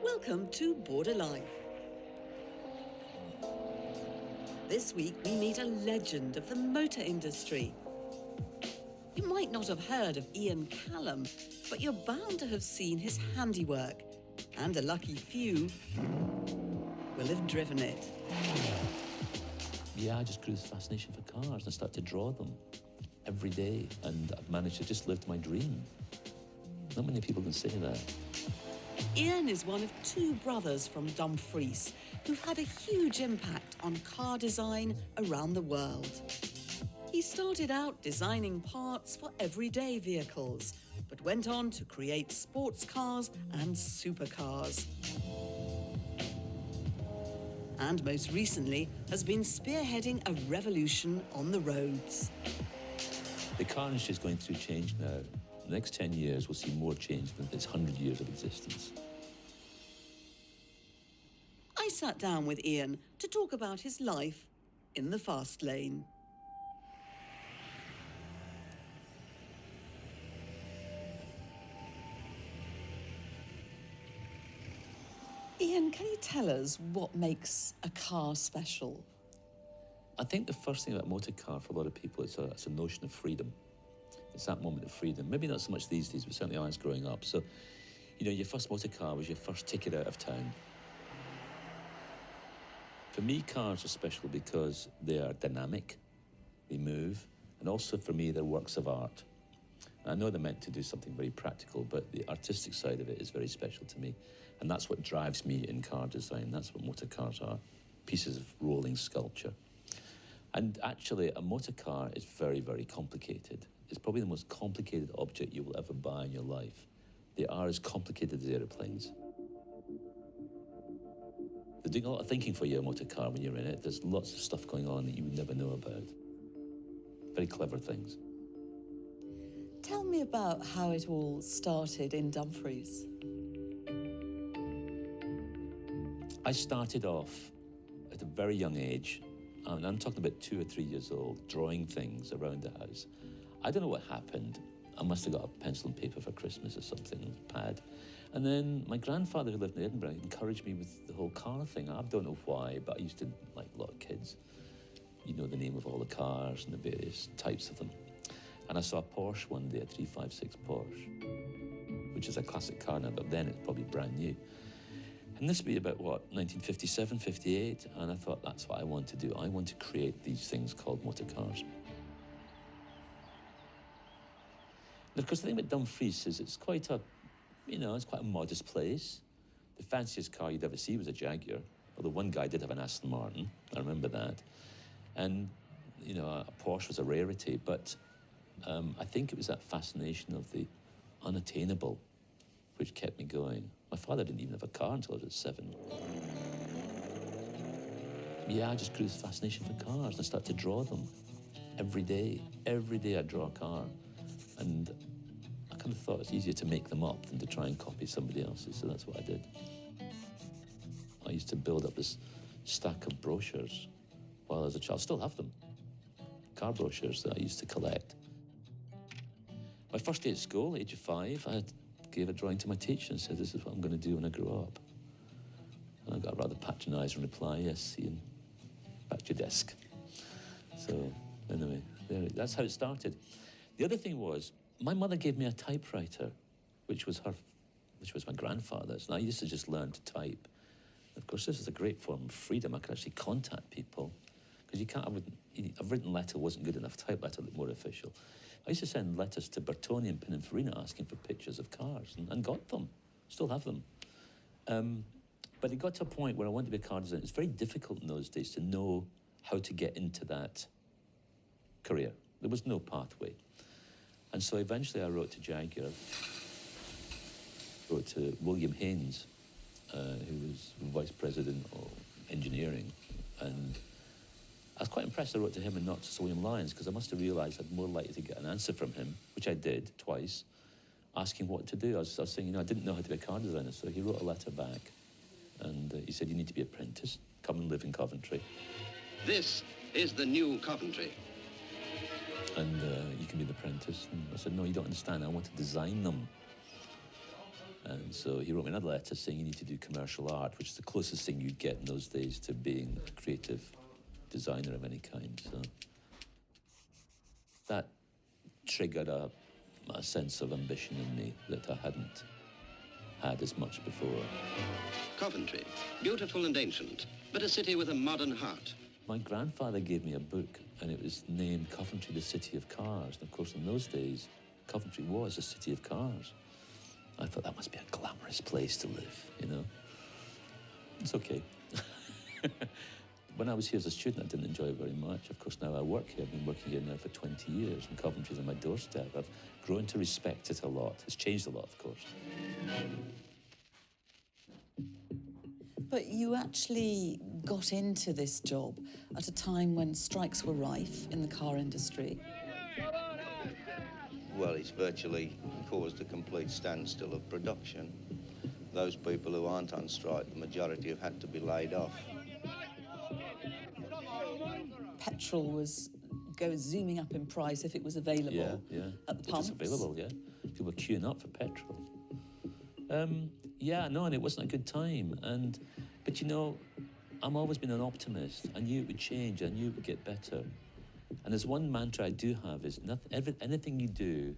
Welcome to Borderline. This week we meet a legend of the motor industry. You might not have heard of Ian Callum, but you're bound to have seen his handiwork, and a lucky few will have driven it. Yeah, I just grew this fascination for cars and I started to draw them every day, and I've managed to just live my dream. Not many people can say that. Ian is one of two brothers from Dumfries who've had a huge impact on car design around the world. He started out designing parts for everyday vehicles, but went on to create sports cars and supercars. And most recently has been spearheading a revolution on the roads. The car industry is going through change now. The next 10 years, we'll see more change than its 100 years of existence. I sat down with Ian to talk about his life in the fast lane. Ian, can you tell us what makes a car special? I think the first thing about a motor car for a lot of people is it's a notion of freedom. It's that moment of freedom. Maybe not so much these days, but certainly I was growing up. So, your first motor car was your first ticket out of town. For me, cars are special because they are dynamic, they move, and also for me, they're works of art. And I know they're meant to do something very practical, but the artistic side of it is very special to me. And that's what drives me in car design. That's what motor cars are, pieces of rolling sculpture. And actually, a motor car is very, very complicated. It's probably the most complicated object you will ever buy in your life. They are as complicated as airplanes. They're doing a lot of thinking for you, a motor car, when you're in it. There's lots of stuff going on that you would never know about. Very clever things. Tell me about how it all started in Dumfries. I started off at a very young age, and I'm talking about 2 or 3 years old, drawing things around the house. I don't know what happened. I must have got a pencil and paper for Christmas or something, a pad. And then my grandfather, who lived in Edinburgh, encouraged me with the whole car thing. I don't know why, but I used to, like a lot of kids, you know the name of all the cars and the various types of them. And I saw a Porsche one day, a 356 Porsche, which is a classic car now, but then it's probably brand new. And this would be about, 1957, 58? And I thought, that's what I want to do. I want to create these things called motor cars. And of course, the thing about Dumfries is it's quite a modest place. The fanciest car you'd ever see was a Jaguar, although one guy did have an Aston Martin, I remember that. And, a Porsche was a rarity, but I think it was that fascination of the unattainable which kept me going. My father didn't even have a car until I was 7. Yeah, I just grew this fascination for cars and I started to draw them every day. Every day I'd draw a car. And I kind of thought it's easier to make them up than to try and copy somebody else's, so that's what I did. I used to build up this stack of brochures while I was a child. I still have them. Car brochures that I used to collect. My first day at school, age of 5, I gave a drawing to my teacher and said, this is what I'm going to do when I grow up. And I got a rather patronising reply, yes, Ian, back to your desk. So, anyway, that's how it started. The other thing was, my mother gave me a typewriter, which was my grandfather's, and I used to just learn to type. Of course, this is a great form of freedom. I could actually contact people, because a written letter wasn't good enough. Type letter looked more official. I used to send letters to Bertoni and Pininfarina asking for pictures of cars, and got them. Still have them. But it got to a point where I wanted to be a car designer. It's very difficult in those days to know how to get into that career. There was no pathway. And so eventually I wrote to Jaguar, wrote to William Haynes, who was Vice President of Engineering, and I was quite impressed I wrote to him and not to Sir William Lyons, because I must have realised I'd more likely to get an answer from him, which I did twice, asking what to do. I was saying, I didn't know how to be a car designer, so he wrote a letter back, and he said, you need to be apprenticed, come and live in Coventry. This is the new Coventry. And you can be the apprentice. And I said, no, you don't understand. I want to design them. And And so he wrote me another letter saying you need to do commercial art, which is the closest thing you'd get in those days to being a creative designer of any kind. So that triggered a sense of ambition in me that I hadn't had as much before. Coventry, beautiful and ancient, but a city with a modern heart. My grandfather gave me a book, and it was named Coventry, the City of Cars. And of course, in those days, Coventry was a city of cars. I thought that must be a glamorous place to live, you know. It's okay. When I was here as a student, I didn't enjoy it very much. Of course, now I work here. I've been working here now for 20 years, and Coventry's on my doorstep. I've grown to respect it a lot. It's changed a lot, of course. But you actually got into this job at a time when strikes were rife in the car industry. Well, it's virtually caused a complete standstill of production. Those people who aren't on strike, the majority have had to be laid off. Petrol was zooming up in price if it was available at the pumps. It was available, yeah. People were queuing up for petrol. Yeah, no, and it wasn't a good time. But you know, I've always been an optimist. I knew it would change. I knew it would get better. And there's one mantra I do have is anything you do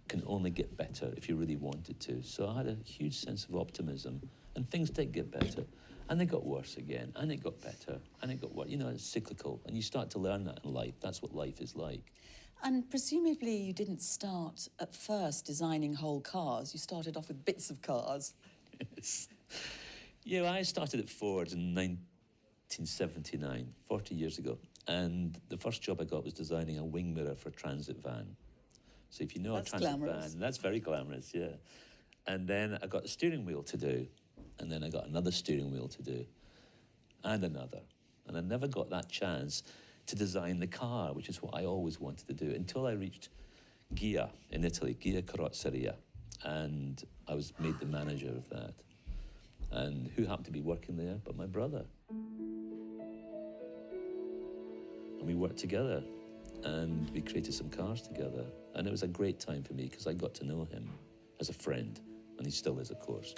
can only get better if you really want it to. So I had a huge sense of optimism, and things did get better. And they got worse again, and it got better, and it got worse. You know, it's cyclical, and you start to learn that in life. That's what life is like. And presumably you didn't start at first designing whole cars. You started off with bits of cars. Yes. Yeah, I started at Ford in 1979, 40 years ago. And the first job I got was designing a wing mirror for a transit van. So if you know That's a transit glamorous. van, that's very glamorous, yeah. And then I got the steering wheel to do. And then I got another steering wheel to do. And another. And I never got that chance to design the car, which is what I always wanted to do, until I reached Ghia in Italy, Ghia Carrozzeria. And I was made the manager of that. And who happened to be working there but my brother. And we worked together, and we created some cars together. And it was a great time for me because I got to know him as a friend, and he still is, of course.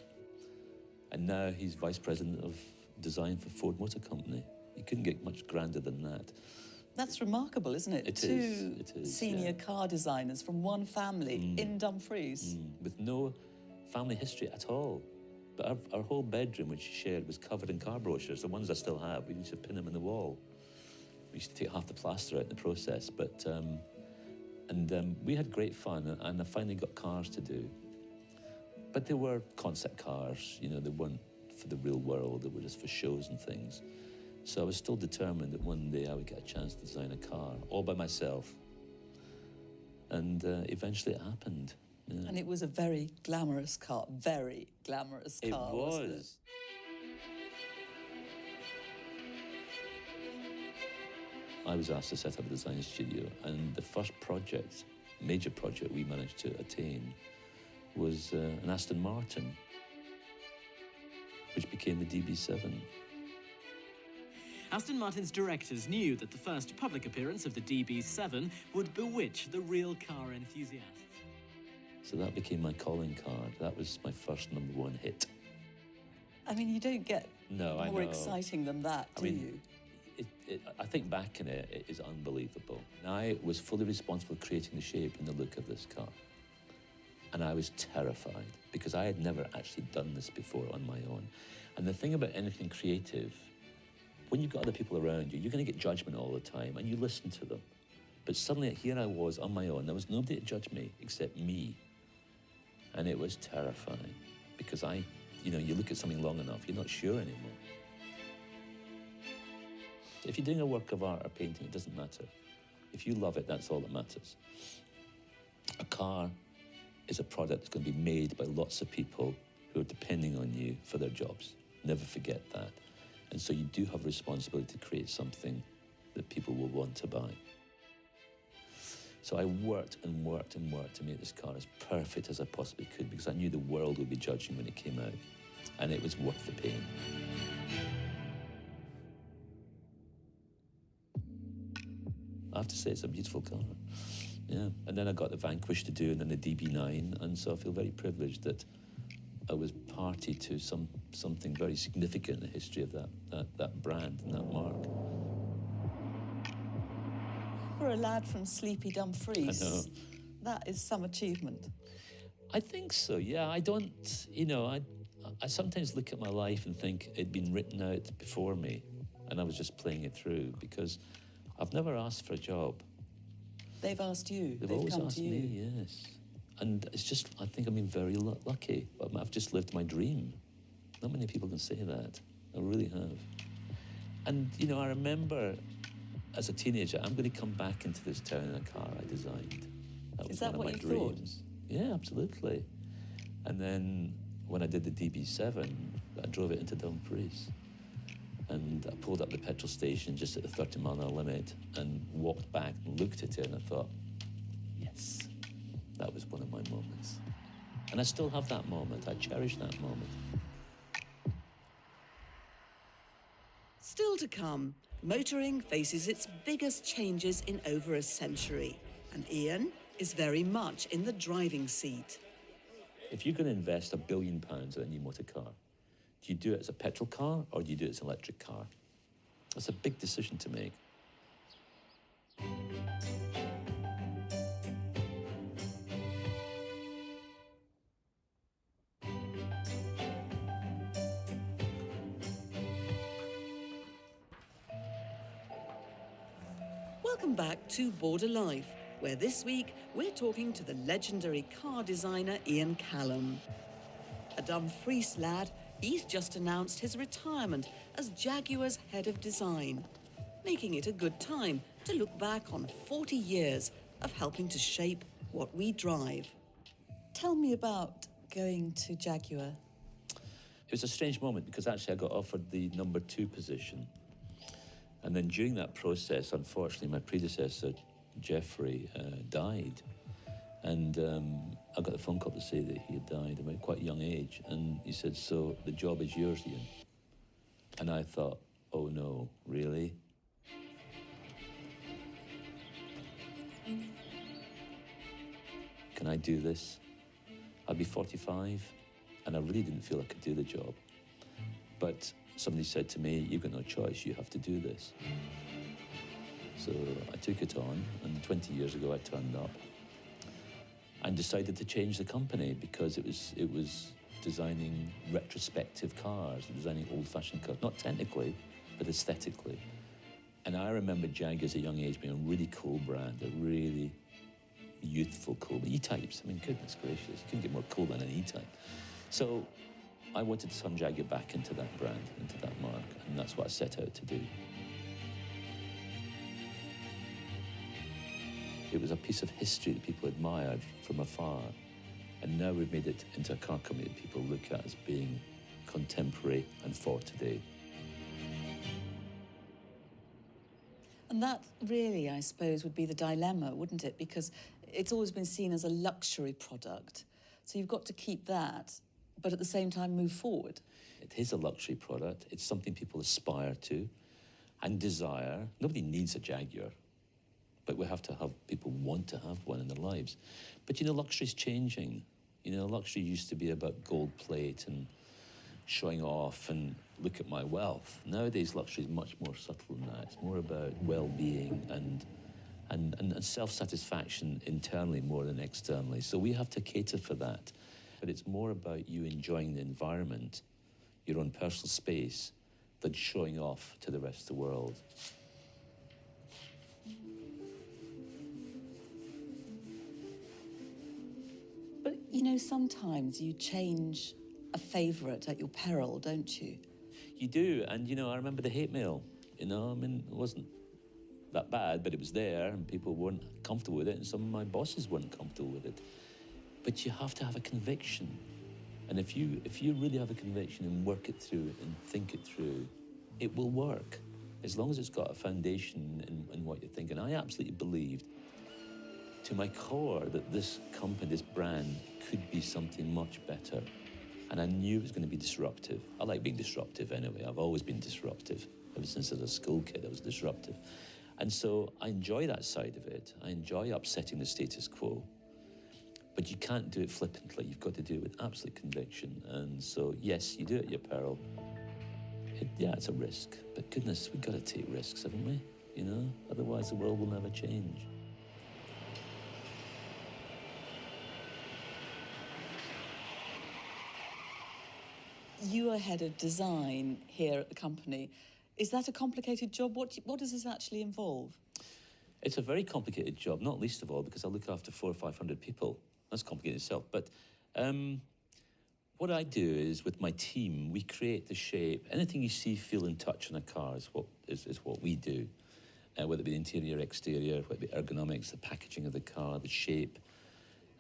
And now he's vice president of design for Ford Motor Company. You couldn't get much grander than that. That's remarkable, isn't it? It Two is, senior car designers from one family in Dumfries. With no family history at all. But our whole bedroom, which she shared, was covered in car brochures. The ones I still have, we used to pin them in the wall. We used to take half the plaster out in the process. But we had great fun, and I finally got cars to do. But they were concept cars, you know, they weren't for the real world, they were just for shows and things. So I was still determined that one day I would get a chance to design a car, all by myself. And eventually it happened. Yeah. And it was a very glamorous car, very glamorous car, wasn't it? I was asked to set up a design studio, and the first project, major project we managed to attain was an Aston Martin, which became the DB7. Aston Martin's directors knew that the first public appearance of the DB7 would bewitch the real car enthusiasts. So that became my calling card. That was my first #1 hit. I mean, you don't get I more know. exciting than that, do you? I think back in it, it is unbelievable. And I was fully responsible for creating the shape and the look of this car. And I was terrified because I had never actually done this before on my own. And the thing about anything creative, when you've got other people around you, you're going to get judgment all the time, and you listen to them. But suddenly here I was on my own. There was nobody to judge me except me. And it was terrifying because you look at something long enough, you're not sure anymore. If you're doing a work of art or painting, it doesn't matter. If you love it, that's all that matters. A car is a product that's going to be made by lots of people who are depending on you for their jobs. Never forget that. And so you do have a responsibility to create something that people will want to buy. So I worked and worked and worked to make this car as perfect as I possibly could because I knew the world would be judging when it came out. And it was worth the pain. I have to say, it's a beautiful car. Yeah. And then I got the Vanquish to do, and then the DB9, and so I feel very privileged that I was party to something very significant in the history of that brand and that mark. For a lad from sleepy Dumfries, I know. that is some achievement. I think so, yeah. I don't, I sometimes look at my life and think it'd been written out before me and I was just playing it through because I've never asked for a job. They've asked you. They've They've always come asked to you. me, yes. And it's just, I think I've been very lucky. I've just lived my dream. Not many people can say that. I really have. And, I remember as a teenager, I'm going to come back into this town in a car I designed. That was Is that one what of you my thought? dreams. Yeah, absolutely. And then when I did the DB7, I drove it into Dumfries. And I pulled up the petrol station just at the 30-mile-an-hour limit and walked back and looked at it and I thought, yes, that was one of my moments. And I still have that moment. I cherish that moment. Still to come, motoring faces its biggest changes in over a century. And Ian is very much in the driving seat. If you're going to invest £1 billion in a new motor car, do you do it as a petrol car or do you do it as an electric car? That's a big decision to make. Welcome back to Border Life, where this week we're talking to the legendary car designer Ian Callum. A Dumfries lad, he's just announced his retirement as Jaguar's head of design, making it a good time to look back on 40 years of helping to shape what we drive. Tell me about going to Jaguar. It was a strange moment because actually I got offered the number 2 position. And then during that process, unfortunately, my predecessor, Jeffrey, died. And I got a phone call to say that he had died at quite a young age. And he said, so the job is yours, Ian. And I thought, oh no, really? Can I do this? I'd be 45, and I really didn't feel I could do the job. But somebody said to me, you've got no choice, you have to do this. So I took it on, and 20 years ago I turned up and decided to change the company because it was designing retrospective cars, designing old-fashioned cars, not technically, but aesthetically. And I remember Jag as a young age being a really cool brand, a really youthful, cool. E-types, I mean, goodness gracious, you couldn't get more cool than an E-type. So I wanted to turn Jaguar back into that brand, into that mark, and that's what I set out to do. It was a piece of history that people admired from afar, and now we've made it into a car company that people look at as being contemporary and for today. And that really, I suppose, would be the dilemma, wouldn't it? Because it's always been seen as a luxury product. So you've got to keep that, but at the same time move forward. It is a luxury product. It's something people aspire to and desire. Nobody needs a Jaguar, but we have to have people want to have one in their lives. But, luxury's changing. Luxury used to be about gold plate and showing off and look at my wealth. Nowadays, luxury is much more subtle than that. It's more about well-being and self-satisfaction internally more than externally. So we have to cater for that. But it's more about you enjoying the environment, your own personal space, than showing off to the rest of the world. But, sometimes you change a favourite at your peril, don't you? You do, and I remember the hate mail. It wasn't that bad, but it was there, and people weren't comfortable with it, and some of my bosses weren't comfortable with it. But you have to have a conviction, and if you really have a conviction and work it through and think it through, it will work, as long as it's got a foundation in what you're thinking. I absolutely believed, to my core, that this company, this brand, could be something much better. And I knew it was going to be disruptive. I like being disruptive anyway. I've always been disruptive. Ever since I was a school kid, I was disruptive. And so I enjoy that side of it. I enjoy upsetting the status quo. But you can't do it flippantly. You've got to do it with absolute conviction. And so, yes, you do it at your peril. Yeah, it's a risk. But goodness, we've got to take risks, haven't we? You know, otherwise the world will never change. You are head of design here at the company. Is that a complicated job? What does this actually involve? It's a very complicated job, not least of all because I look after 400 or 500 people. That's complicated itself. But what I do is, with my team, we create the shape. Anything you see, feel, and touch in a car is what we do. Whether it be interior, exterior, whether it be ergonomics, the packaging of the car, the shape.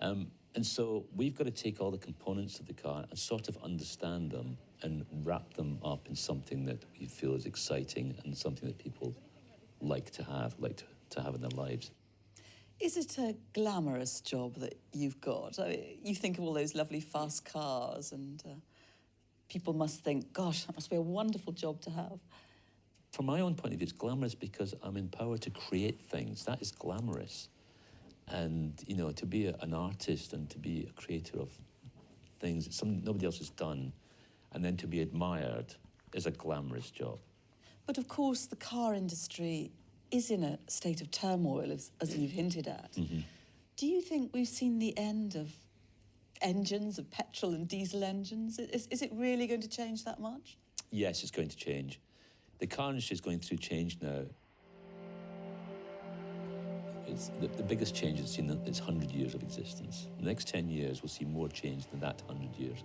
And so we've got to take all the components of the car and sort of understand them and wrap them up in something that we feel is exciting and something that people like to have in their lives. Is it a glamorous job that you've got? I mean, you think of all those lovely fast cars and people must think, gosh, that must be a wonderful job to have. From my own point of view, it's glamorous because I'm empowered to create things. That is glamorous. And, you know, to be an artist and to be a creator of things that nobody else has done, and then to be admired is a glamorous job. But of course, the car industry is in a state of turmoil, as you've hinted at. Mm-hmm. Do you think we've seen the end of engines, of petrol and diesel engines? Is it really going to change that much? Yes, it's going to change. The car industry is going through change now. It's the biggest change it's seen in its 100 years of existence. The next 10 years, we'll see more change than that 100 years.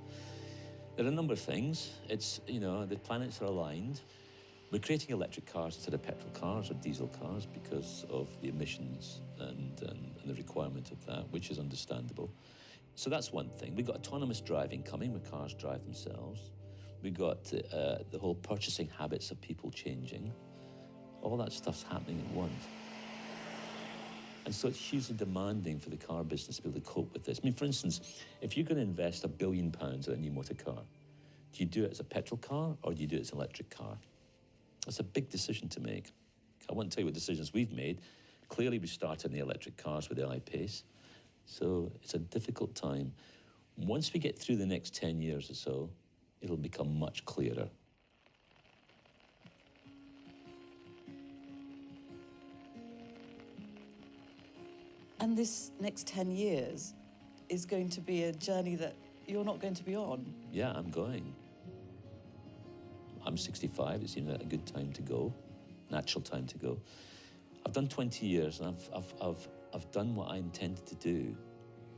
There are a number of things. It's, you know, the planets are aligned. We're creating electric cars instead of petrol cars or diesel cars because of the emissions and the requirement of that, which is understandable. So that's one thing. We've got autonomous driving coming, where cars drive themselves. We've got the whole purchasing habits of people changing. All that stuff's happening at once. And so it's hugely demanding for the car business to be able to cope with this. I mean, for instance, if you're going to invest £1 billion in a new motor car, do you do it as a petrol car or do you do it as an electric car? That's a big decision to make. I won't tell you what decisions we've made. Clearly, we started in the electric cars with the I-Pace. So it's a difficult time. Once we get through the next 10 years or so, it'll become much clearer. And this next 10 years is going to be a journey that you're not going to be on. Yeah, I'm going. I'm 65. It seems like a good time to go, natural time to go. I've done 20 years, and I've done what I intended to do,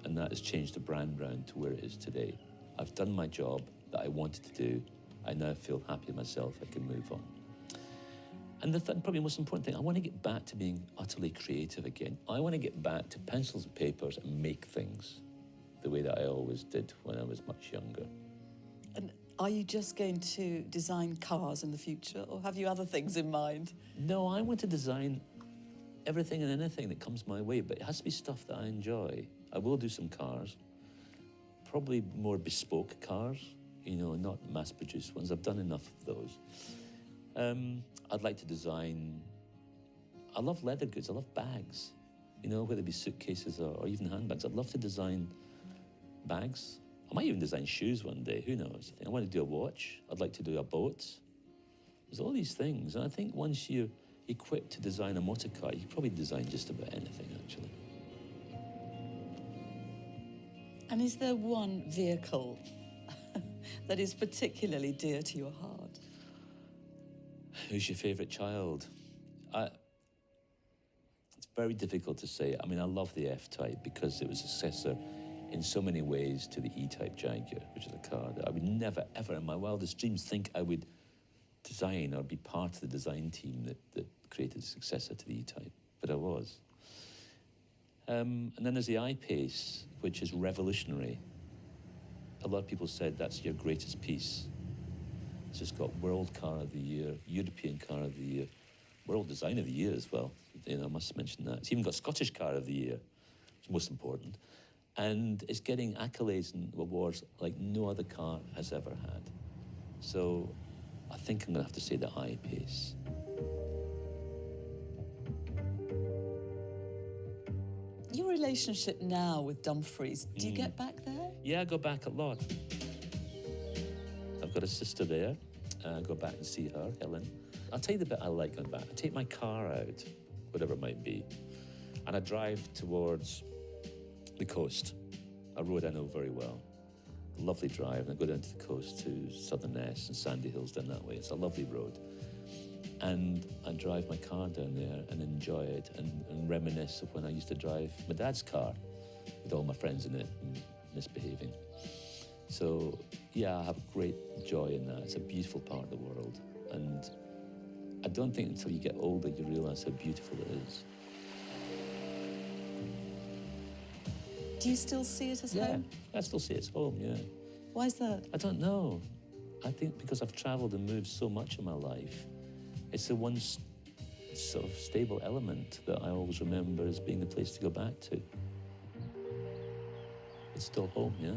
and that has changed the brand round to where it is today. I've done my job that I wanted to do. I now feel happy with myself. I can move on. And the probably most important thing, I want to get back to being utterly creative again. I want to get back to pencils and papers and make things the way that I always did when I was much younger. And are you just going to design cars in the future, or have you other things in mind? No, I want to design everything and anything that comes my way, but it has to be stuff that I enjoy. I will do some cars, probably more bespoke cars, you know, not mass-produced ones. I've done enough of those. I'd like to design, I love leather goods, I love bags, you know, whether it be suitcases or even handbags. I'd love to design bags. I might even design shoes one day, who knows? I want to do a watch, I'd like to do a boat. There's all these things, and I think once you're equipped to design a motor car, you can probably design just about anything, actually. And is there one vehicle that is particularly dear to your heart? Who's your favourite child? It's very difficult to say. I mean, I love the F-Type because it was a successor in so many ways to the E-Type Jaguar, which is a car that I would never, ever in my wildest dreams think I would design or be part of the design team that created a successor to the E-Type, but I was. And then there's the I-Pace, which is revolutionary. A lot of people said that's your greatest piece. It's just got World Car of the Year, European Car of the Year, World Design of the Year as well. You know, I must mention that. It's even got Scottish Car of the Year, which is most important. And it's getting accolades and awards like no other car has ever had. So I think I'm going to have to say the I-Pace. You're your relationship now with Dumfries? Do you get back there? Yeah, I go back a lot. I've got a sister there. I go back and see her, Helen. I'll tell you the bit I like going back. I take my car out, whatever it might be, and I drive towards the coast, a road I know very well. A lovely drive, and I go down to the coast to Southern Ness and Sandy Hills down that way. It's a lovely road. And I drive my car down there and enjoy it and reminisce of when I used to drive my dad's car with all my friends in it and misbehaving. So, yeah, I have great joy in that. It's a beautiful part of the world. And I don't think until you get older you realise how beautiful it is. Do you still see it as Yeah, home? I still see it as home, yeah. Why is that? I don't know. I think because I've travelled and moved so much in my life, it's the one sort of stable element that I always remember as being the place to go back to. It's still home, yeah.